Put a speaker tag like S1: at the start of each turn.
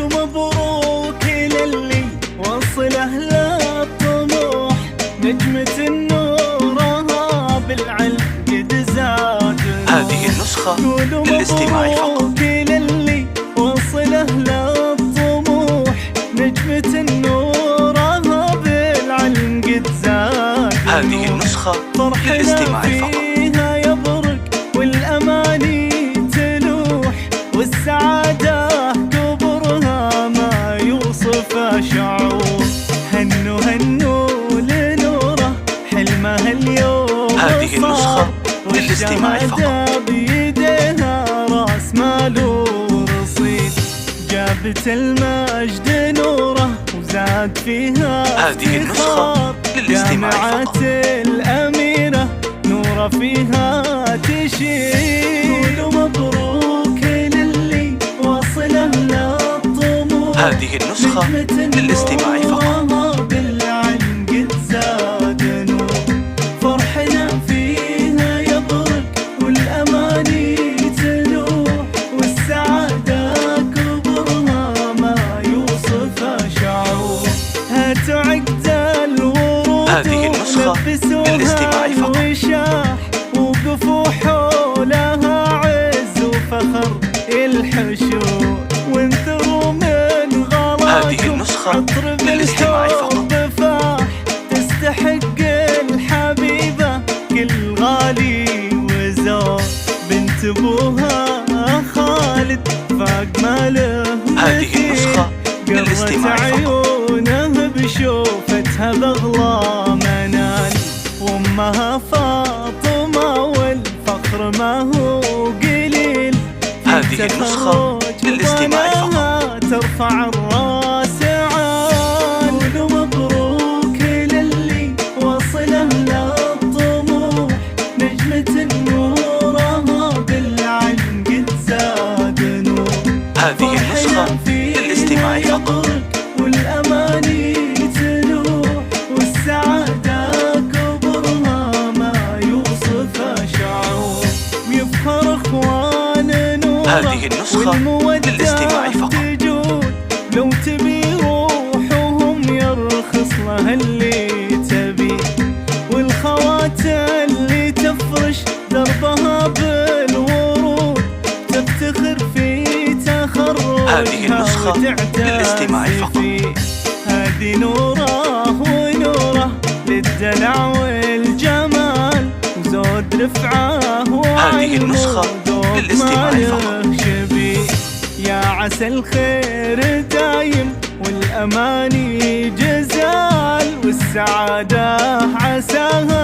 S1: قولوا مبروك للي وصله للطموح، نجمة نورها بالعلم قد زاد.
S2: هذه النسخة للاستماع فقط.
S1: مبروك للي وصله للطموح، نجمة نورها بالعلم قد زاد.
S2: هذه النسخة للاستماع فقط.
S1: فيها يبرق والأماني تلوح، والسعادة كبرها ما يوصف شعور. هنوا هنوا لنوره حلمها اليوم.
S2: هذه النسخة للاستماع فقط.
S1: بيديها راس مال ورصيد، جابت المجد نوره وزاد فيها.
S2: هذه النسخة للاستماع فقط.
S1: الأميرة نوره فيها تشيد. قولوا مبروك للي وصله للطموح،
S2: هذه النسخة للاستماع فقط.
S1: بالعلم قد زاد نور، فرحنا فيها يبرق والأماني تلوح، والسعادة كبرها ما يوصف شعور. هاتوا عقد الورود
S2: هذه النسخة للاستماع فقط.
S1: وشاح، وقفوا حولها عز وفخر الحشود، وانثروا من غلاكم.
S2: هذه النسخة للاستماع فقط.
S1: فاح تستحق الحبيبة كل غالي وزور، بنت ابوها خالد فاق ماله.
S2: هذه النسخة للاستماع فقط.
S1: عيونه بشوفتها بغلى منال، وامها فاطمة والفخر ما هو قليل.
S2: هذه النسخة للاستماع فقط.
S1: ترفع الراس عال. قولوا مبروك للي وصله للطموح، نجمة نورها بالعلم قد زاد نور.
S2: هذه النسخة للاستماع فقط.
S1: والأماني تلوح، والسعادة كبرها ما يوصف شعور. ويفخر اخوان نور،
S2: هذه النسخة للاستماع فقط.
S1: لو تبي روحهم يرخص لها اللي تبي، والخوات اللي تفرش دربها بالورود، تفتخر في تخرجها.
S2: هذه النسخة للاستماع فقط.
S1: هذه نوره ونوره للدلع والجمال، وزود رفعه
S2: هذه النسخة للاستماع فقط.
S1: يا عسى الخير دايم والأماني جزال، والسعادة عساها